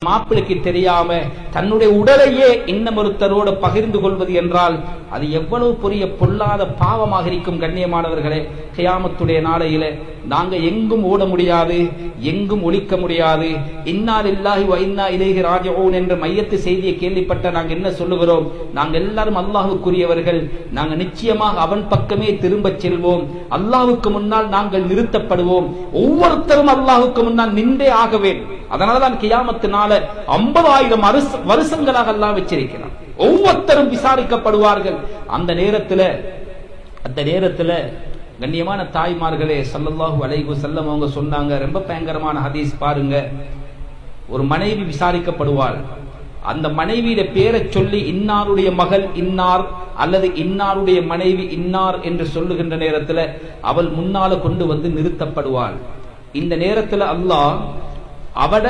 மாப்பிளைக்கு தெரியாம தன்னுடைய உடலையே இன்னமொருத்தரோடு பகிர்ந்து கொள்வது என்றால் அது எவ்வளவு பெரிய பொல்லாத பாவமாக இருக்கும். கண்ணியமானவர்களே, கியாமத்துடைய நாளையில நாங்க எங்கும் ஓட முடியாது, எங்கும் ஒழிக்க முடியாது. இன்னா லில்லாஹி வ இன்னா இலைஹி ராஜிஊன் என்ற மையத்து செய்தியை கேள்விப்பட்ட நாங்க என்ன சொல்லுகிறோம்? நாங்க எல்லாரும் அல்லாஹ்வுக்குரியவர்கள், நாங்க நிச்சயமாக அவன் பக்கமே திரும்ப செல்வோம். அல்லாஹ்வுக்கு முன்னால் நாங்கள் நிறுத்தப்படுவோம். ஒவ்வொருத்தரும் அல்லாஹ்வுக்கு முன்னால் நின்றே ஆக வேண்டும். அதனாலதான் கியாமத்து நாள 50,000 வருஷங்களாக அல்லாஹ் வச்சிருக்கிறான். ஒவ்வொருத்தரும் விசாரிக்கப்படுவார்கள். அந்த நேரத்துல கண்ணியமான தாய்மார்களே, ஸல்லல்லாஹு அலைஹி வஸல்லம் அவங்க சொன்னாங்க, ரொம்ப பயங்கரமான ஹதீஸ் பாருங்க. ஒரு மனைவி விசாரிக்கப்படுவாள். அந்த மனைவியிட பேரை சொல்லி இன்னாருடைய மகள் இன்னார் அல்லது இன்னாருடைய மனைவி இன்னார் என்று சொல்லுகின்ற நேரத்தில் அவள் முன்னால கொண்டு வந்து நிறுத்தப்படுவாள். இந்த நேரத்தில் அல்லாஹ் அவட